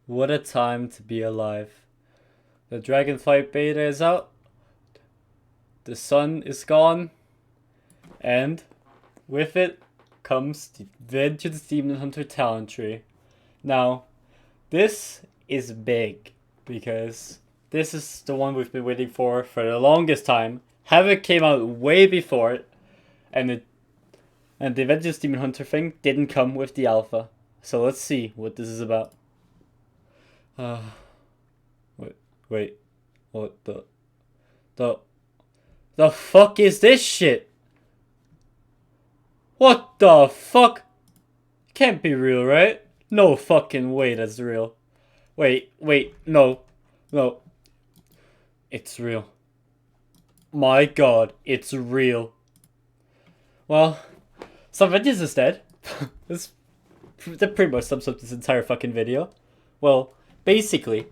What a time to be alive. The Dragonflight beta is out, the sun is gone, and with it comes the Vengeance Demon Hunter talent tree. Now, this is big because this is the one we've been waiting for the longest time. Havoc came out way before it, and the Vengeance Demon Hunter thing didn't come with the alpha. So let's see what this is about. Uh, wait, what the the fuck is this shit? What the fuck? Can't be real, right? No fucking way that's real. Wait, no. It's real. My god, it's real. Well, some Vengeance is dead. That pretty much sums up this entire fucking video. Well, basically,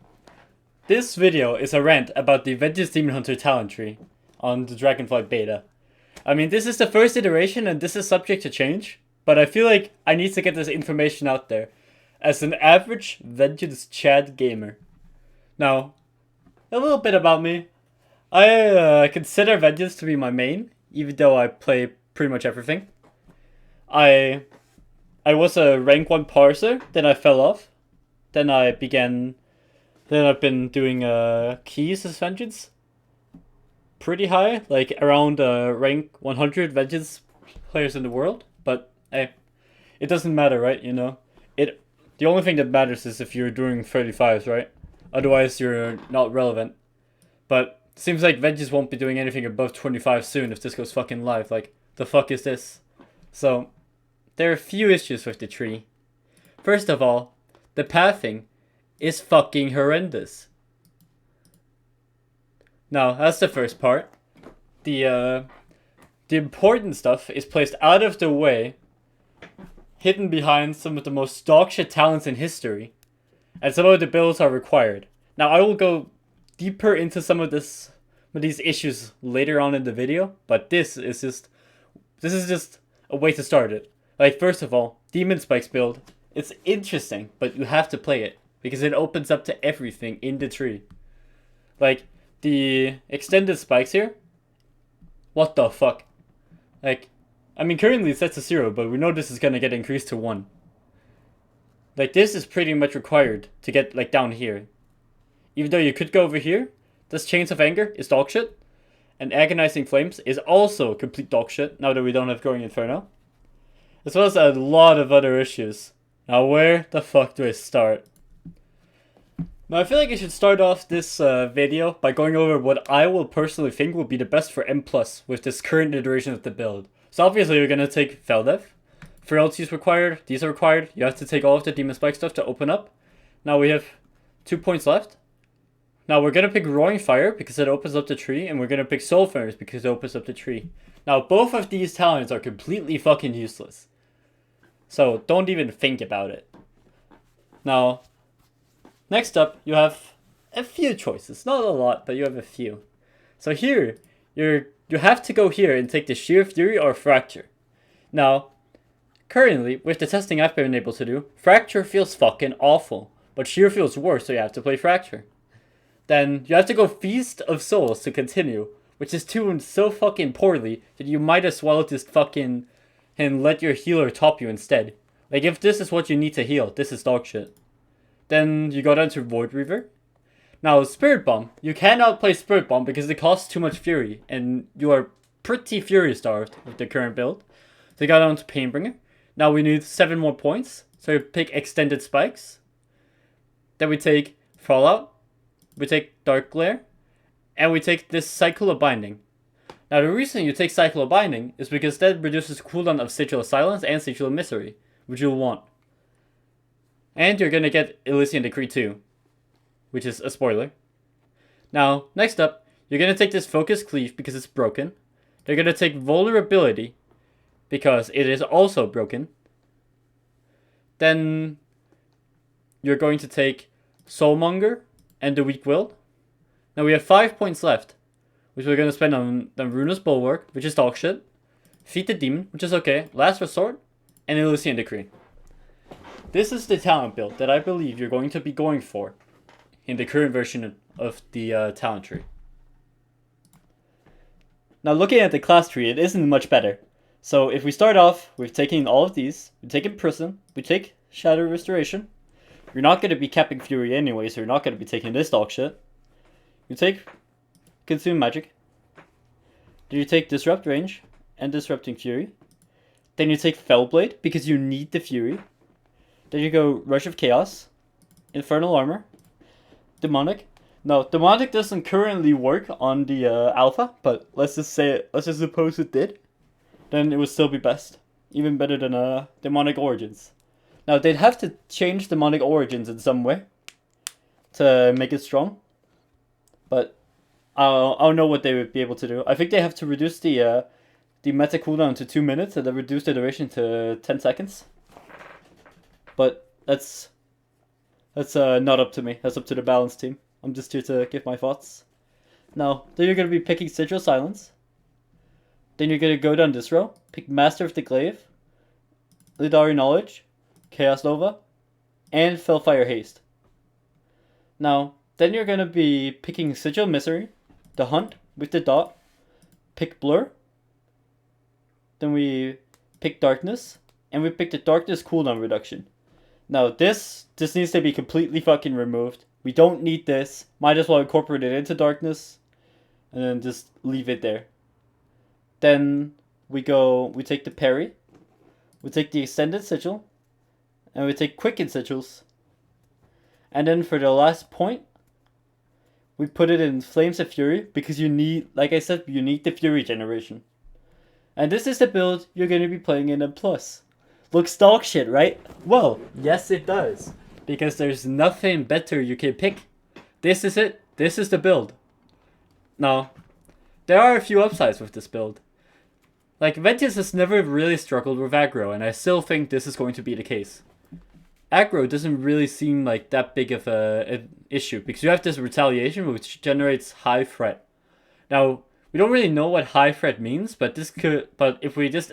this video is a rant about the Vengeance Demon Hunter talent tree on the Dragonflight beta. I mean, this is the first iteration and this is subject to change, but I feel like I need to get this information out there as an average Vengeance Chad gamer. Now, a little bit about me. I consider Vengeance to be my main, even though I play pretty much everything. I was a rank 1 parser, then I fell off. Then I've been doing keys as Vengeance. Pretty high, like around rank 100 Vengeance players in the world. But hey, it doesn't matter, right? You know, the only thing that matters is if you're doing 35s, right? Otherwise, you're not relevant. But seems like Vengeance won't be doing anything above 25 soon if this goes fucking live. Like, the fuck is this? So, there are a few issues with the tree. First of all, the pathing is fucking horrendous. Now, that's the first part. The important stuff is placed out of the way, hidden behind some of the most dogshit talents in history, and some of the builds are required. Now, I will go deeper into some of these issues later on in the video, but this is just a way to start it. Like, first of all, Demon Spikes build. It's interesting, but you have to play it because it opens up to everything in the tree. Like, the extended spikes here. What the fuck? Like, I mean, currently it's set to 0, but we know this is gonna get increased to 1. Like, this is pretty much required to get, like, down here. Even though you could go over here, this Chains of Anger is dogshit. And Agonizing Flames is also complete dogshit, now that we don't have Growing Inferno. As well as a lot of other issues. Now, where the fuck do I start? Now, I feel like I should start off this video by going over what I will personally think will be the best for M+, with this current iteration of the build. So obviously, you're going to take Feldev. Frailty is required, these are required. You have to take all of the Demon Spike stuff to open up. Now we have 2 points left. Now we're going to pick Roaring Fire because it opens up the tree, and we're going to pick Soul Furnace because it opens up the tree. Now, both of these talents are completely fucking useless. So, don't even think about it. Now, next up, you have a few choices. Not a lot, but you have a few. So here, you have to go here and take the Sheer Fury or Fracture. Now, currently, with the testing I've been able to do, Fracture feels fucking awful. But Sheer feels worse, so you have to play Fracture. Then, you have to go Feast of Souls to continue, which is tuned so fucking poorly that you might as well just fucking and let your healer top you instead. Like, if this is what you need to heal, this is dog shit. Then you go down to Void Reaver. Now, Spirit Bomb. You cannot play Spirit Bomb because it costs too much Fury, and you are pretty Fury starved with the current build. So you go down to Painbringer. Now we need 7 more points, so you pick Extended Spikes. Then we take Fallout. We take Dark Glare. And we take this Cycle of Binding. Now, the reason you take Cycle of Binding is because that reduces cooldown of Sigil of Silence and Sigil of Misery, which you'll want. And you're gonna get Elysian Decree too, which is a spoiler. Now, next up, you're gonna take this Focus Cleave because it's broken. You're gonna take Vulnerability because it is also broken. Then you're going to take Soulmonger and the Weak Willed. Now we have 5 points left, which we're going to spend on the Runa's Bulwark, which is dog shit. Feed the Demon, which is okay. Last Resort, and Elysian Decree. this is the talent build that I believe you're going to be going for in the current version of the talent tree. Now looking at the class tree, it isn't much better. So if we start off with taking all of these, we take Prison, we take Shadow Restoration. You're not going to be capping Fury anyway, so you're not going to be taking this dog shit. You take Consume Magic. Then you take Disrupt Range and Disrupting Fury. Then you take Fellblade because you need the Fury. Then you go Rush of Chaos, Infernal Armor, Demonic. No, Demonic doesn't currently work on the alpha, but let's just suppose it did. Then it would still be best. Even better than Demonic Origins. Now, they'd have to change Demonic Origins in some way to make it strong. But I don't know what they would be able to do. I think they have to reduce the meta cooldown to 2 minutes and then reduce the duration to 10 seconds. But that's not up to me. That's up to the balance team. I'm just here to give my thoughts. Now, then you're going to be picking Sigil Silence. Then you're going to go down this row. Pick Master of the Glaive, Lidari Knowledge, Chaos Nova, and Fellfire Haste. Now, then you're going to be picking Sigil Misery, the Hunt with the dot, pick Blur. Then we pick Darkness, and we pick the Darkness cooldown reduction. Now, this needs to be completely fucking removed. We don't need this. Might as well incorporate it into Darkness. And then just leave it there. Then we take the Parry. We take the Extended Sigil. And we take Quicken Sigils. And then for the last point, we put it in Flames of Fury. Because you need, like I said, you need the Fury generation. And this is the build you're going to be playing in M+. Looks dog shit, right? Well, yes it does. Because there's nothing better you can pick. This is it. This is the build. Now, there are a few upsides with this build. Like, Ventus has never really struggled with aggro, and I still think this is going to be the case. Aggro doesn't really seem like that big of an issue, because you have this retaliation which generates high threat. Now, we don't really know what high threat means, but if we just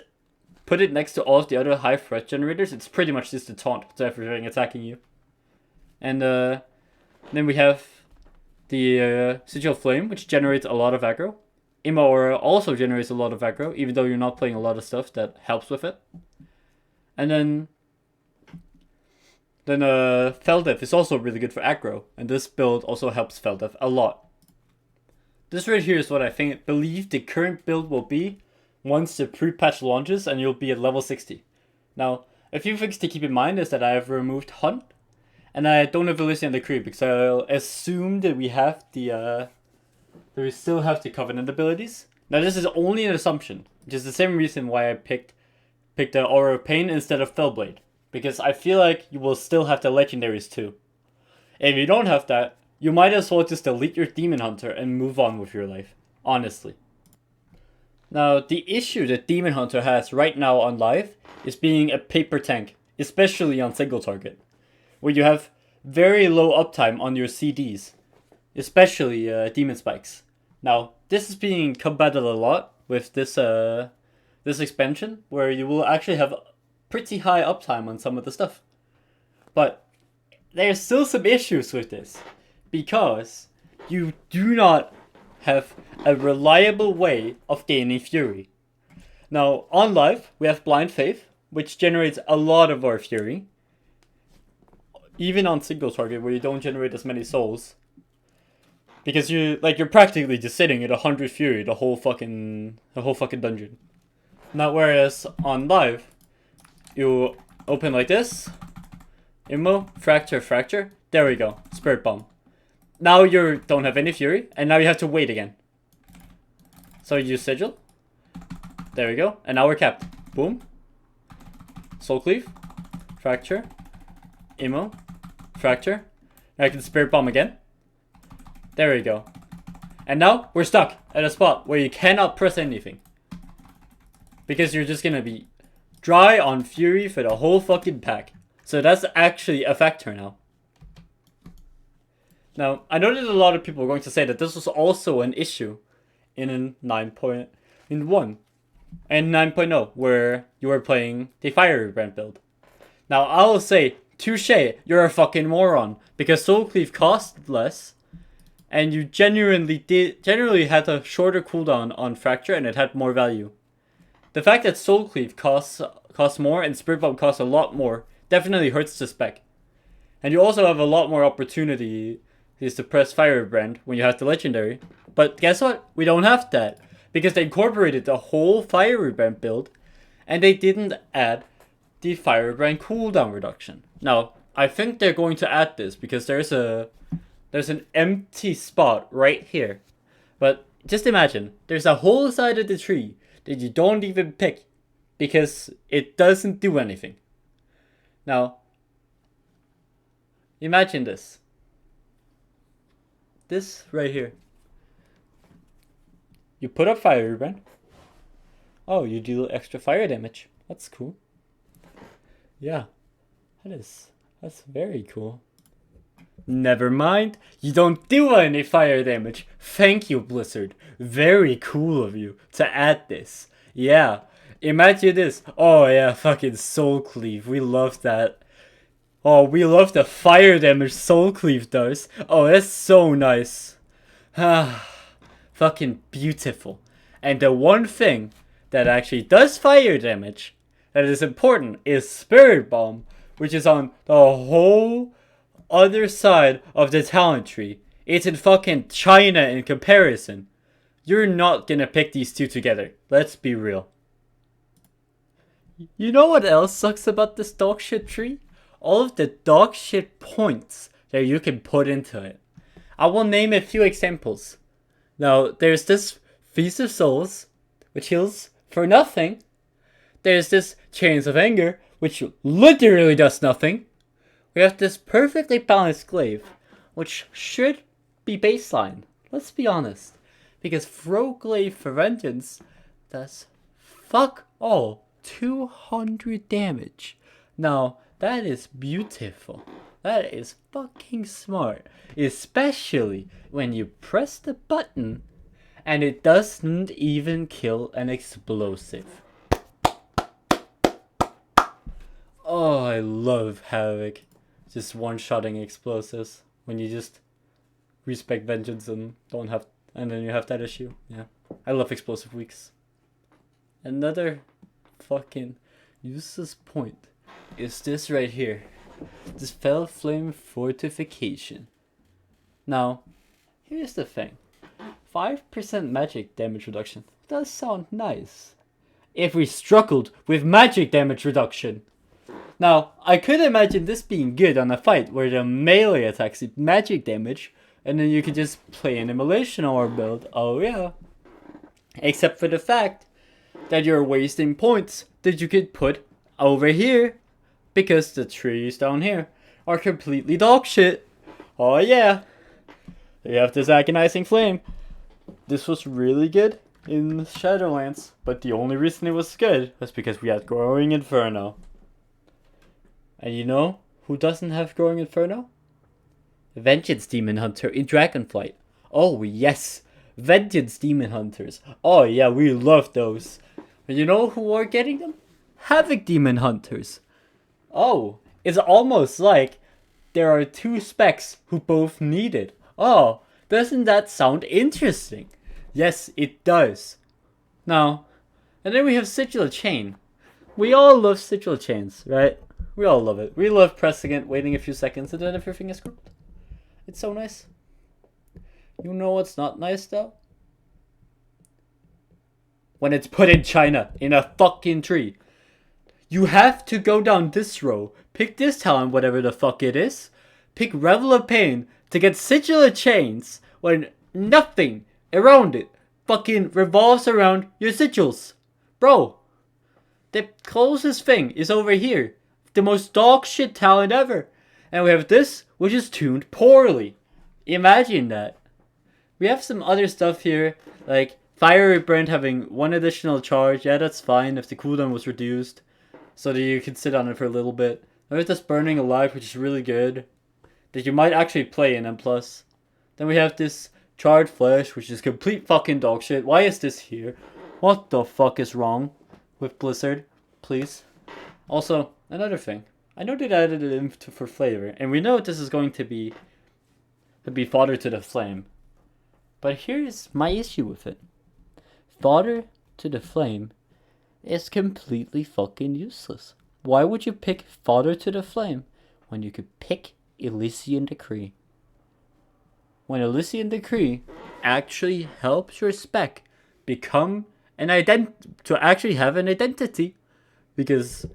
put it next to all of the other high threat generators, it's pretty much just a taunt to everything attacking you. And then we have the Sigil Flame, which generates a lot of aggro. Imma Aura also generates a lot of aggro, even though you're not playing a lot of stuff that helps with it. And then Feldev is also really good for aggro, and this build also helps Feldev a lot. This right here is what I believe the current build will be once the pre-patch launches and you'll be at level 60. Now, a few things to keep in mind is that I have removed Hunt, and I don't have Elysian Decree because I'll assume that we still have the Covenant abilities. Now this is only an assumption, which is the same reason why I picked the Aura of Pain instead of Fellblade. Because I feel like you will still have the legendaries too. If you don't have that, you might as well just delete your Demon Hunter and move on with your life. Honestly. Now, the issue that Demon Hunter has right now on live is being a paper tank, especially on single target, where you have very low uptime on your CDs, especially Demon Spikes. Now, this is being combated a lot with this expansion, where you will actually have pretty high uptime on some of the stuff. But there's still some issues with this, because you do not have a reliable way of gaining Fury. Now, on live, we have Blind Faith, which generates a lot of our Fury. Even on single target, where you don't generate as many souls. Because you're practically just sitting at 100 Fury the whole fucking dungeon. Now, whereas on live, you open like this, Immo, Fracture, there we go, Spirit Bomb. Now you don't have any Fury, and now you have to wait again. So you use Sigil, there we go, and now we're capped. Boom, Soul Cleave, Fracture, Immo, Fracture, now I can Spirit Bomb again. There we go. And now we're stuck at a spot where you cannot press anything. Because you're just gonna be dry on Fury for the whole fucking pack. So that's actually a factor now. Now, I know that a lot of people are going to say that this was also an issue in 9.1 and 9.0, where you were playing the Fire Brand build. Now, I'll say touche, you're a fucking moron. Because Soul Cleave cost less, and you generally had a shorter cooldown on Fracture, and it had more value. The fact that Soul Cleave costs more and Spirit Bomb costs a lot more definitely hurts the spec. And you also have a lot more opportunity to press Firebrand when you have the Legendary. But guess what? We don't have that. Because they incorporated the whole Firebrand build, and they didn't add the Firebrand cooldown reduction. Now, I think they're going to add this because there's an empty spot right here. But just imagine, there's a whole side of the tree that you don't even pick because it doesn't do anything. Now, imagine this. This right here. You put up Firebrand. Oh, you deal extra fire damage. That's cool. Yeah, that's very cool. Never mind, you don't do any fire damage. Thank you, Blizzard. Very cool of you to add this. Yeah, imagine this. Oh yeah, fucking Soul Cleave. We love that. Oh, we love the fire damage Soul Cleave does. Oh, that's so nice. Fucking beautiful. And the one thing that actually does fire damage that is important is Spirit Bomb, which is on the whole other side of the talent tree. It's in fucking China in comparison. You're not gonna pick these two together. Let's be real. You know what else sucks about this dogshit tree? All of the dogshit points that you can put into it. I will name a few examples. Now, there's this Feast of Souls, which heals for nothing. There's this Chains of Anger, which literally does nothing. We have this perfectly balanced glaive, which should be baseline. Let's be honest. Because Throw Glaive for Vengeance does fuck all 200 damage. Now, that is beautiful. That is fucking smart. Especially when you press the button and it doesn't even kill an explosive. Oh, I love Havoc. Just one-shotting explosives when you just respect Vengeance and then you have that issue. Yeah, I love explosive weeks. Another fucking useless point is this right here. This Fell Flame Fortification. Now, here's the thing. 5% magic damage reduction does sound nice. If we struggled with magic damage reduction. Now, I could imagine this being good on a fight where the melee attacks did magic damage, and then you could just play an Immolation Orb build. Oh yeah. Except for the fact that you're wasting points that you could put over here, because the trees down here are completely dog shit. Oh yeah. You have this Agonizing Flame. This was really good in Shadowlands, but the only reason it was good was because we had Growing Inferno. And you know who doesn't have Growing Inferno? Vengeance Demon Hunter in Dragonflight. Oh yes, Vengeance Demon Hunters. Oh yeah, we love those. And you know who are getting them? Havoc Demon Hunters. Oh, it's almost like there are two specs who both need it. Oh, doesn't that sound interesting? Yes, it does. Now, and then we have Sigil Chain. We all love Sigil Chains, right? We all love it. We love pressing it, waiting a few seconds, and then everything is grouped. It's so nice. You know what's not nice, though? When it's put in China, in a fucking tree. You have to go down this row, pick this talent, whatever the fuck it is, pick Revel of Pain to get Sigil of Chains when nothing around it fucking revolves around your sigils. Bro, the closest thing is over here. The most dog shit talent ever. And we have this, which is tuned poorly. Imagine that. We have some other stuff here, like Fiery Brand having one additional charge. Yeah, that's fine if the cooldown was reduced, so that you can sit on it for a little bit. There's this Burning Alive, which is really good, that you might actually play in M+. Then we have this Charred Flesh, which is complete fucking dog shit. Why is this here? What the fuck is wrong with Blizzard? Please. Also, another thing. I know they added it in for flavor, and we know this is going to be fodder to the flame. But here's my issue with it. Fodder to the flame is completely fucking useless. Why would you pick fodder to the flame when you could pick Elysian Decree? When Elysian Decree actually helps your spec become to actually have an identity, because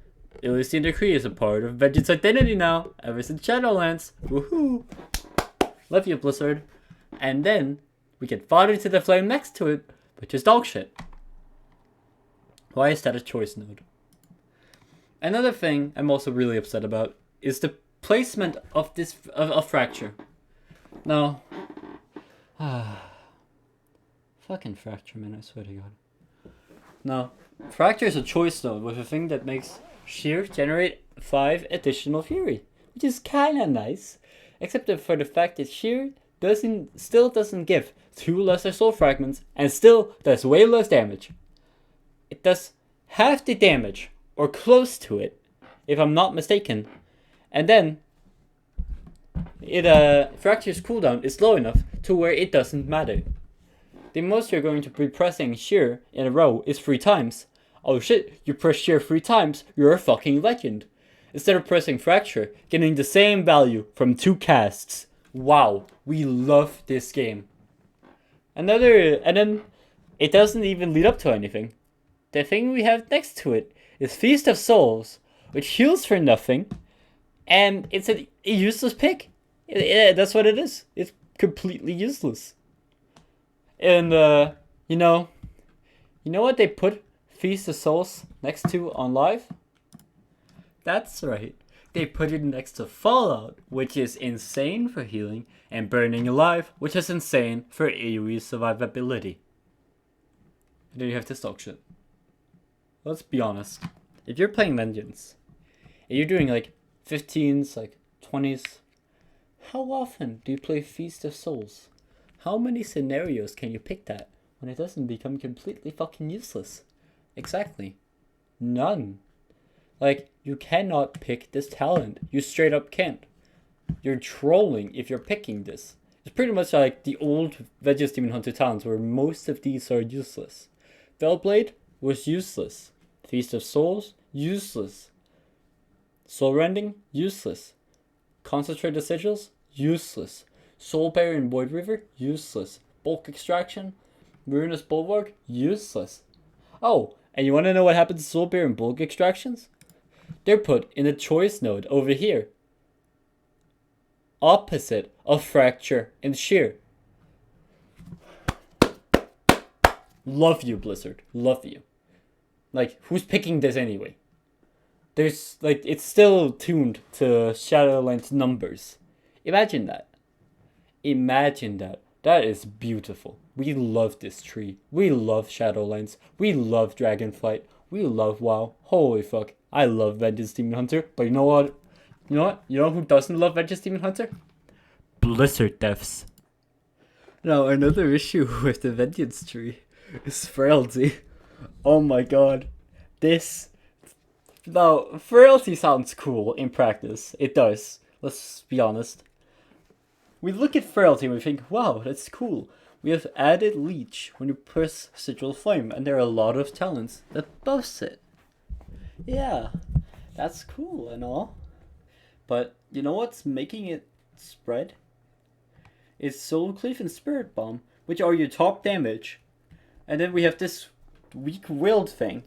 Elysian Decree is a part of Vengeance identity now, ever since Shadowlands. Woohoo! Love you, Blizzard. And then we get fodder to the flame next to it, which is dog shit. Why is that a choice node? Another thing I'm also really upset about is the placement of this of Fracture. Now, fucking Fracture, man, I swear to God. Now, Fracture is a choice node with a thing that makes Sheer generate 5 additional Fury, which is kinda nice, except for the fact that Sheer still doesn't give 2 lesser soul fragments and still does way less damage. It does half the damage, or close to it, if I'm not mistaken, and then Fracture's cooldown is low enough to where it doesn't matter. The most you're going to be pressing Sheer in a row is 3 times. Oh shit, you press Sheer 3 times, you're a fucking legend. Instead of pressing Fracture, getting the same value from 2 casts. Wow, we love this game. And then it doesn't even lead up to anything. The thing we have next to it is Feast of Souls, which heals for nothing, and it's a useless pick. That's what it is. It's completely useless. And you know what they put Feast of Souls next to on live? That's right. They put it next to Fallout, which is insane for healing, and Burning Alive, which is insane for AoE survivability. And then you have this dog shit. Let's be honest. If you're playing Vengeance, and you're doing like 15s, like 20s, how often do you play Feast of Souls? How many scenarios can you pick that when it doesn't become completely fucking useless? Exactly. None. Like, you cannot pick this talent. You straight up can't. You're trolling if you're picking this. It's pretty much like the old Vengeance Demon Hunter talents where most of these are useless. Fellblade was useless. Feast of Souls, useless. Soul Rending, useless. Concentrated Sigils, useless. Soul Barrier and Void River, useless. Bulk Extraction, Ruinous Bulwark, useless. Oh, and you want to know what happens to Soul Barrier and Bulk Extractions? They're put in a choice node over here. Opposite of Fracture and Sheer. Love you, Blizzard. Love you. Like, who's picking this anyway? There's, like, it's still tuned to Shadowlands numbers. Imagine that. Imagine that. That is beautiful. We love this tree. We love Shadowlands. We love Dragonflight. We love WoW. Holy fuck. I love Vengeance Demon Hunter. But you know what? You know who doesn't love Vengeance Demon Hunter? Blizzard devs. Now, another issue with the Vengeance tree is frailty. Oh my god. Now, frailty sounds cool in practice. It does. Let's be honest. We look at frailty and we think, wow, that's cool. We have added leech when you press Sigil Flame, and there are a lot of talents that buffs it. Yeah, that's cool and all. But you know what's making it spread? It's Soul Cleave and Spirit Bomb, which are your top damage. And then we have this weak-willed thing,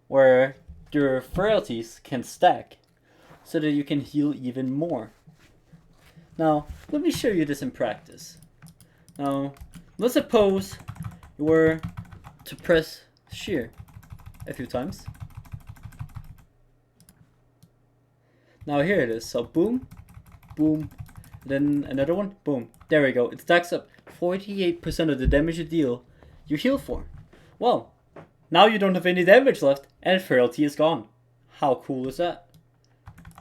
where your frailties can stack, so that you can heal even more. Now, let me show you this in practice. Now, let's suppose you were to press Sheer a few times. Now here it is, so boom, boom, then another one, boom. There we go, it stacks up 48% of the damage you deal, you heal for. Well, now you don't have any damage left, and frailty is gone. How cool is that?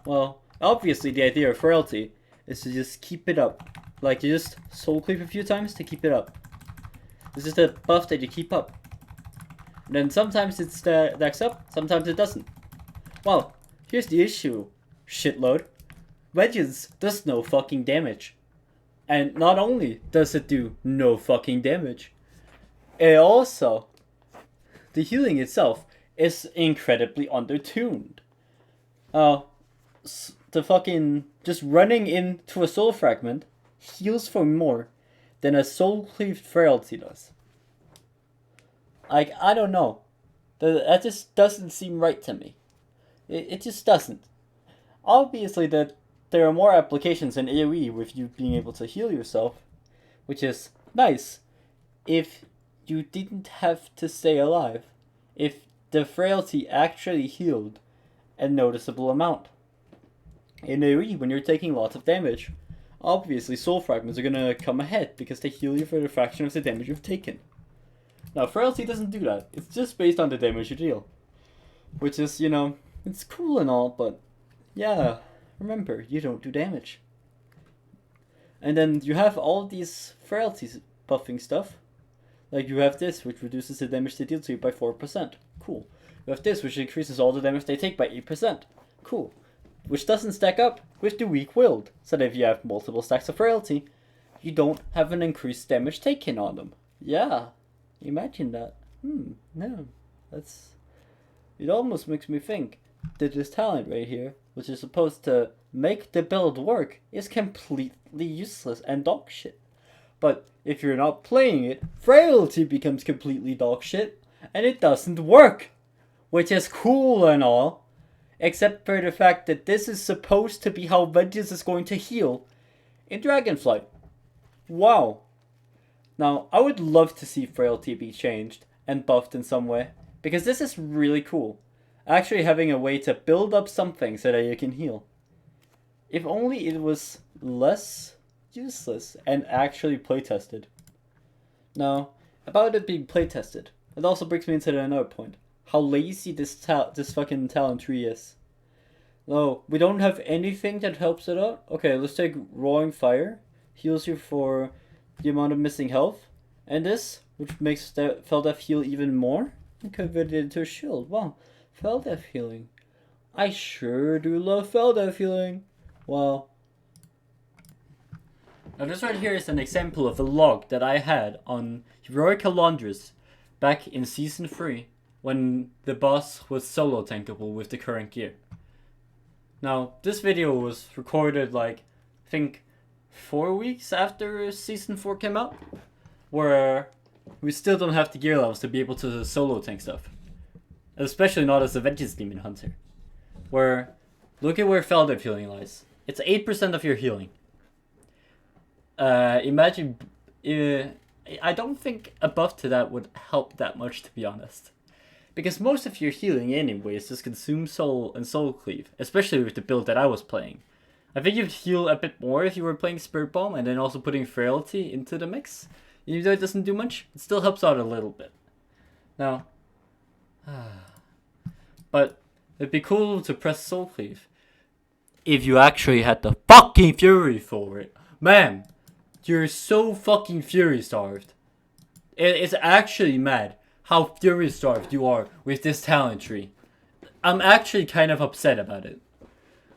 Well, obviously the idea of frailty is to just keep it up. Like, you just soul cleave a few times to keep it up. This is the buff that you keep up. And then sometimes it stacks up, sometimes it doesn't. Well, here's the issue shitload. Wedges does no fucking damage. And not only does it do no fucking damage, it also, the healing itself is incredibly undertuned. The fucking, just running into a soul fragment heals for more than a soul cleaved frailty does. Like, I don't know. That just doesn't seem right to me. It just doesn't. Obviously, there are more applications in AoE with you being able to heal yourself, which is nice if you didn't have to stay alive, if the frailty actually healed a noticeable amount. In AoE, when you're taking lots of damage, obviously soul fragments are gonna come ahead because they heal you for a fraction of the damage you've taken. Now, frailty doesn't do that. It's just based on the damage you deal. Which is, you know, it's cool and all, but yeah, remember, you don't do damage. And then you have all these frailties buffing stuff. Like you have this, which reduces the damage they deal to you by 4%. Cool. You have this, which increases all the damage they take by 8%. Cool. Which doesn't stack up with the weak-willed. So that if you have multiple stacks of frailty, you don't have an increased damage taken on them. Yeah. Imagine that. No. That's... It almost makes me think that this talent right here, which is supposed to make the build work, is completely useless and dog shit. But if you're not playing it, frailty becomes completely dog shit, and it doesn't work. Which is cool and all, except for the fact that this is supposed to be how Vengeance is going to heal in Dragonflight. Wow. Now, I would love to see frailty be changed and buffed in some way, because this is really cool. Actually having a way to build up something so that you can heal. If only it was less useless and actually playtested. Now, about it being playtested, it also brings me into another point. How lazy this fucking talent tree is. No, we don't have anything that helps it out. Okay, let's take Roaring Fire. Heals you for the amount of missing health. And this, which makes the Feldef heal even more, and convert it into a shield. Wow, Feldef healing. I sure do love Feldef healing. Wow. Now this right here is an example of a log that I had on Heroic Alondris back in Season 3 when the boss was solo tankable with the current gear. Now, this video was recorded like, I think 4 weeks after Season 4 came out, where we still don't have the gear levels to be able to solo tank stuff. Especially not as a Vengeance Demon Hunter. Where, look at where Feldef healing lies. It's 8% of your healing. Imagine, I don't think a buff to that would help that much, to be honest. Because most of your healing anyways just consume soul and soul cleave, especially with the build that I was playing. I think you'd heal a bit more if you were playing Spirit Bomb and then also putting frailty into the mix. Even though it doesn't do much, it still helps out a little bit. Now, but it'd be cool to press soul cleave if you actually had the fucking fury for it. Man, you're so fucking fury starved. It's actually mad how fury starved you are with this talent tree. I'm actually kind of upset about it.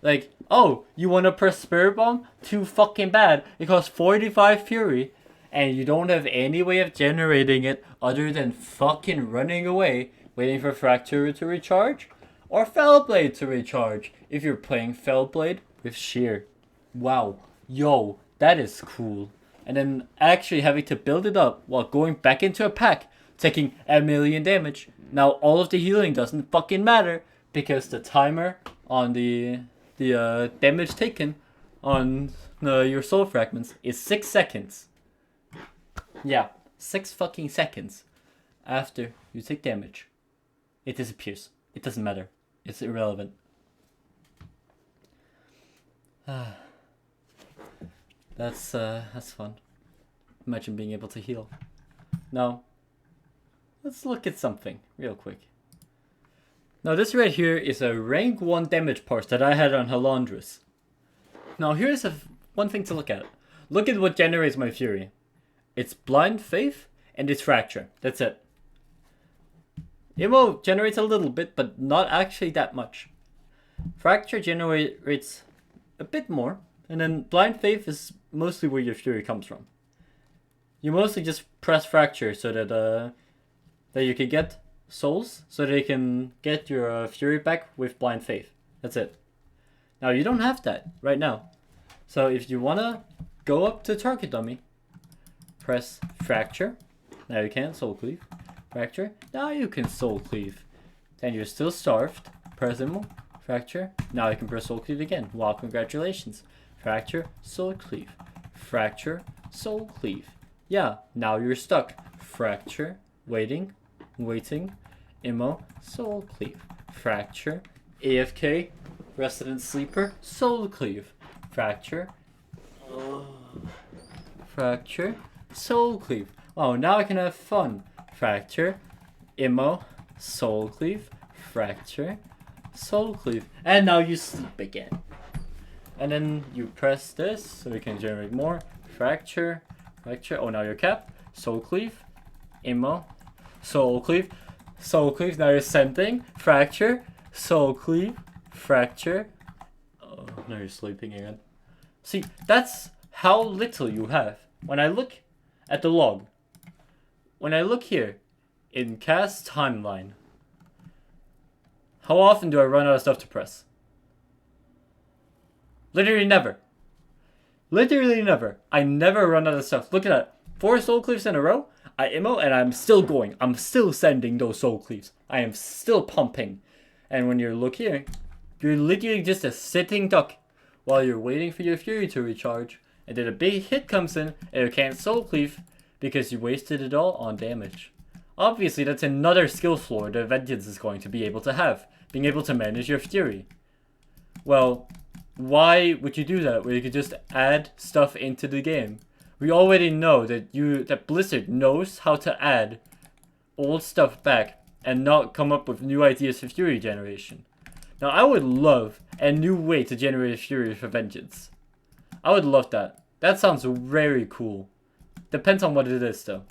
Like, oh, you want to press Spirit Bomb? Too fucking bad. It costs 45 fury, and you don't have any way of generating it other than fucking running away, waiting for Fracture to recharge, or Fellblade to recharge, if you're playing Fellblade with Shear. Wow. Yo, that is cool. And then actually having to build it up while going back into a pack, taking 1,000,000 damage. Now all of the healing doesn't fucking matter, because the timer on the damage taken on your soul fragments is 6 seconds. Yeah, 6 fucking seconds after you take damage. It disappears. It doesn't matter. It's irrelevant. That's fun. Imagine being able to heal. Now, let's look at something real quick. Now this right here is a rank 1 damage parse that I had on Halondrus. Now here's one thing to look at. Look at what generates my fury. It's Blind Faith and it's Fracture. That's it. Imo generates a little bit, but not actually that much. Fracture generates a bit more, and then Blind Faith is mostly where your fury comes from. You mostly just press Fracture so that you can get souls, so they can get your fury back with Blind Faith. That's it. Now you don't have that right now. So if you wanna go up to target dummy, press Fracture. Now you can't soul cleave. Fracture. Now you can soul cleave. Then you're still starved. Press Immo. Fracture. Now you can press soul cleave again. Wow, congratulations. Fracture, soul cleave. Fracture, soul cleave. Yeah, now you're stuck. Fracture, waiting, Immo, soul cleave. Fracture, AFK, resident sleeper, soul cleave. Fracture, fracture, soul cleave. Oh, now I can have fun. Fracture, Immo, soul cleave, fracture, soul cleave. And now you sleep again. And then you press this so we can generate more. Fracture, fracture. Oh, now you're capped. Soul cleave, Immo, soul cleave, soul cleave. Now you're sending. Fracture, soul cleave, fracture. Oh, now you're sleeping again. See, that's how little you have. When I look at the log, when I look here in cast timeline, how often do I run out of stuff to press? Literally never. Literally never. I never run out of stuff. Look at that. 4 soul cleaves in a row. I Immo and I'm still going. I'm still sending those soul cleaves. I am still pumping. And when you look here, you're literally just a sitting duck while you're waiting for your fury to recharge. And then a big hit comes in and you can't soul cleave because you wasted it all on damage. Obviously, that's another skill floor that Vengeance is going to be able to have. Being able to manage your fury. Well, why would you do that where you could just add stuff into the game? We already know that Blizzard knows how to add old stuff back and not come up with new ideas for fury generation. Now I would love a new way to generate a fury for Vengeance. I would love that. That sounds very cool. Depends on what it is though.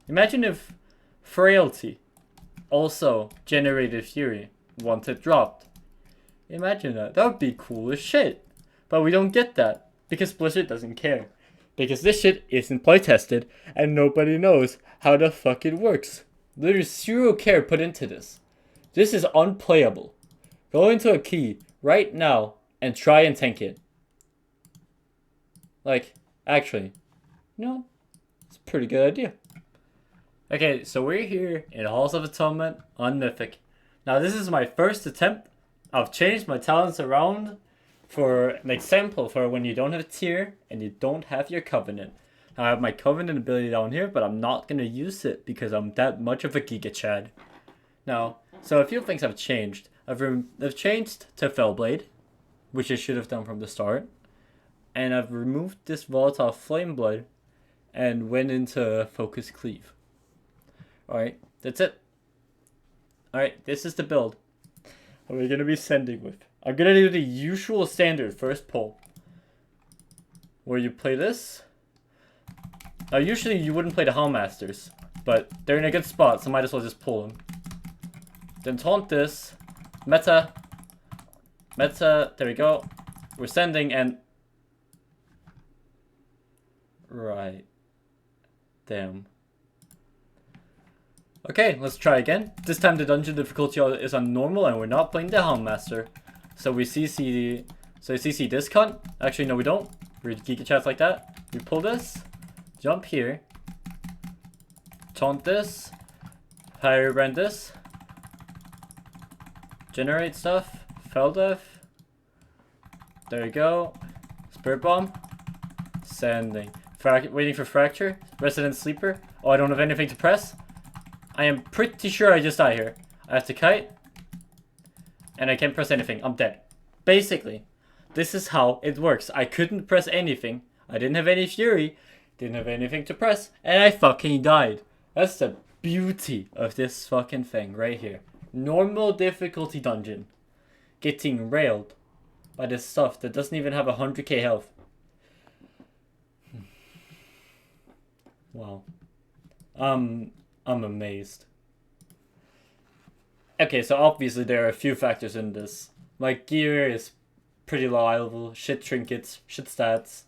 Imagine if Frailty also generated fury once it dropped. Imagine that. That would be cool as shit. But we don't get that because Blizzard doesn't care. Because this shit isn't playtested and nobody knows how the fuck it works. There's zero care put into this. This is unplayable. Go into a key right now and try and tank it. Like, actually, no, it's a pretty good idea. Okay, so we're here in Halls of Atonement on Mythic. Now this is my first attempt. I've changed my talents around for an example for when you don't have a tier and you don't have your Covenant. Now I have my Covenant ability down here, but I'm not going to use it because I'm that much of a Giga Chad. Now, so a few things have changed. I've changed to Fellblade, which I should have done from the start. And I've removed this Volatile Flame Blood and went into Focus Cleave. Alright, that's it. Alright, this is the build. What we're going to be sending with. I'm going to do the usual standard first pull. Where you play this. Now usually you wouldn't play the Hellmasters. But they're in a good spot, so might as well just pull them. Then taunt this. Meta. There we go. We're sending and... Right. Damn. Okay, let's try again. This time the dungeon difficulty is on normal and we're not playing the Helmmaster. So we CC this cunt. Actually, no we don't. We're Giga Chats like that. We pull this. Jump here. Taunt this. Higher brand this. Generate stuff. Feldev. There you go. Spirit Bomb. Sending. Waiting for Fracture. Resident Sleeper. Oh, I don't have anything to press. I am pretty sure I just died here. I have to kite. And I can't press anything. I'm dead. Basically, this is how it works. I couldn't press anything. I didn't have any fury. Didn't have anything to press. And I fucking died. That's the beauty of this fucking thing right here. Normal difficulty dungeon. Getting railed by this stuff that doesn't even have 100k health. Wow. I'm amazed. Okay, so obviously there are a few factors in this. My gear is pretty reliable, shit trinkets, shit stats,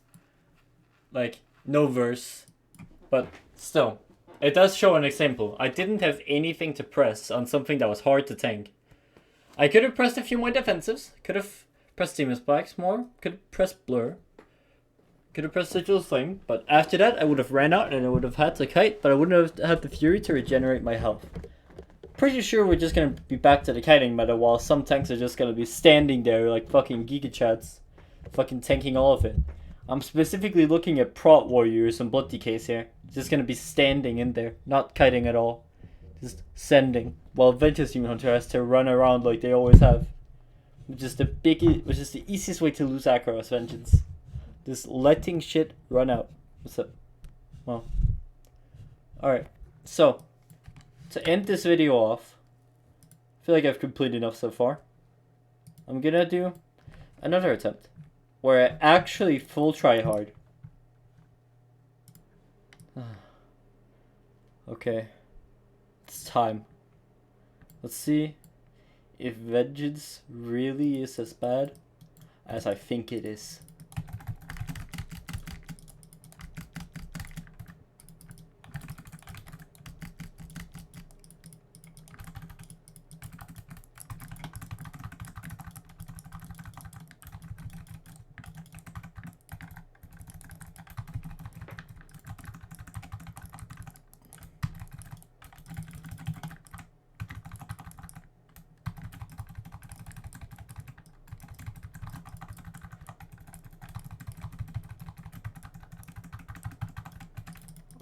like no verse, but still, it does show an example. I didn't have anything to press on something that was hard to tank. I could have pressed a few more defensives, could have pressed Demon Spikes more, could have pressed Blur, could have pressed Sigil Flame, but after that I would have ran out and I would have had to kite, but I wouldn't have had the Fury to regenerate my health. Pretty sure we're just gonna be back to the kiting meta while some tanks are just gonna be standing there like fucking Giga Chats, fucking tanking all of it. I'm specifically looking at Prot Warriors and Blood DKs here. Just gonna be standing in there, not kiting at all. Just sending. While Vengeance Demon Hunter has to run around like they always have. Which is the easiest way to lose aggro as Vengeance. Just letting shit run out. What's up? Well. Alright. So, to end this video off, I feel like I've completed enough so far. I'm gonna do another attempt where I actually full try hard. Okay. It's time. Let's see if Vengeance really is as bad as I think it is.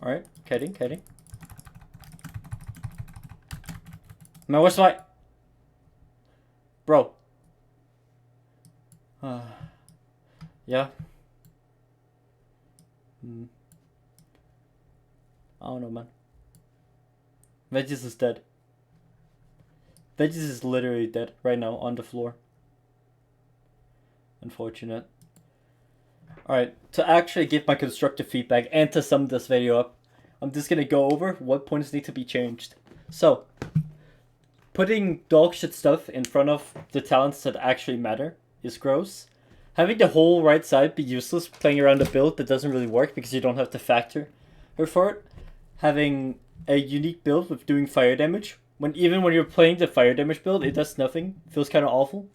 Alright, kiting. Man, what's my... Bro. Yeah. I don't know, man. Vengeance is dead. Vengeance is literally dead right now on the floor. Unfortunate. Alright, to actually give my constructive feedback and to sum this video up, I'm just gonna go over what points need to be changed. So, putting dog shit stuff in front of the talents that actually matter is gross. Having the whole right side be useless playing around a build that doesn't really work because you don't have to factor her for it. Having a unique build with doing fire damage, when even when you're playing the fire damage build, it does nothing. Feels kind of awful.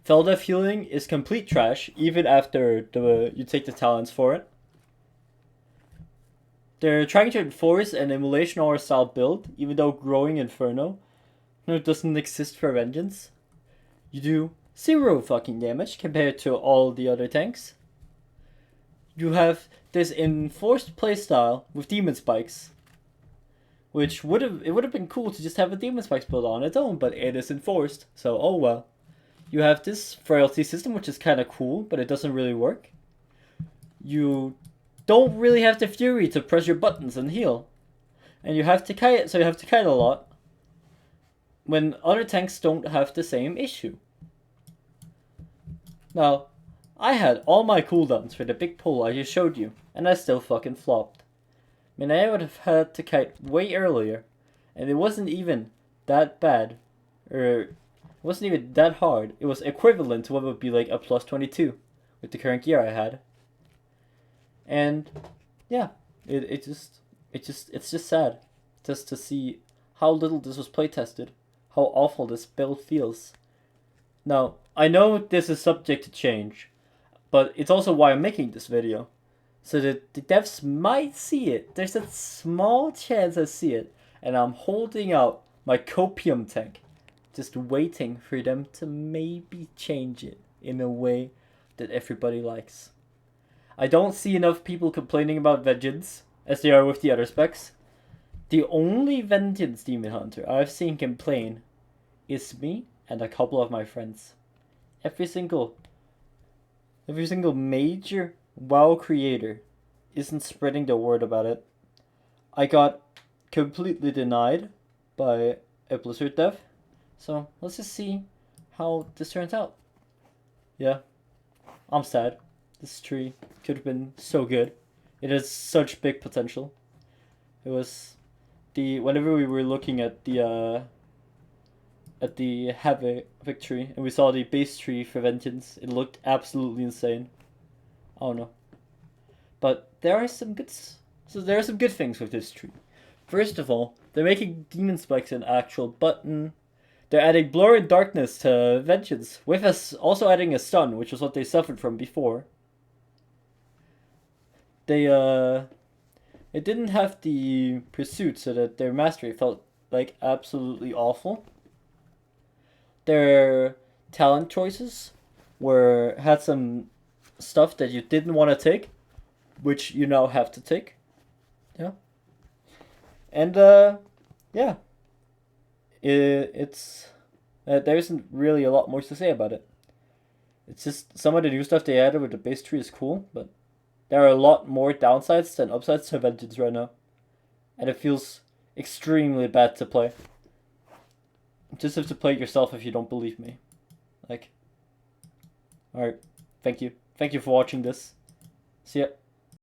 Feldef healing is complete trash, even after you take the talents for it. They're trying to enforce an emulation or style build, even though growing Inferno doesn't exist for Vengeance. You do 0 fucking damage compared to all the other tanks. You have this enforced playstyle with Demon Spikes, which would have been cool to just have a Demon Spikes build on its own, but it is enforced, so oh well. You have this frailty system, which is kind of cool, but it doesn't really work. You don't really have the fury to press your buttons and heal. And you have to kite, so you have to kite a lot. When other tanks don't have the same issue. Now, I had all my cooldowns for the big pull I just showed you, and I still fucking flopped. I mean, I would have had to kite way earlier, and it wasn't even that bad. It wasn't even that hard. It was equivalent to what would be like a plus 22 with the current gear I had. And yeah, it's just sad just to see how little this was playtested, how awful this build feels. Now, I know this is subject to change, but it's also why I'm making this video. So that the devs might see it. There's a small chance I see it, and I'm holding out my copium tank, just waiting for them to maybe change it in a way that everybody likes. I don't see enough people complaining about Vengeance, as they are with the other specs. The only Vengeance Demon Hunter I've seen complain is me and a couple of my friends. Every single major WoW creator isn't spreading the word about it. I got completely denied by a Blizzard dev, so let's just see how this turns out. Yeah, I'm sad. This tree could have been so good. It has such big potential. It was whenever we were looking at the at the Havoc victory, and we saw the base tree for Vengeance. It looked absolutely insane. I don't know. But there are some good things with this tree. First of all, they're making Demon Spikes an actual button. They're adding Blur and Darkness to Vengeance, with us also adding a stun, which was what they suffered from before. It didn't have the Pursuit, so that their mastery felt like absolutely awful. Their talent choices had some stuff that you didn't want to take, which you now have to take. Yeah. And yeah. It's there isn't really a lot more to say about it. It's just some of the new stuff they added with the base tree is cool, but there are a lot more downsides than upsides to Vengeance right now. And it feels extremely bad to play. You just have to play it yourself if you don't believe me. Like, alright, thank you. Thank you for watching this. See ya.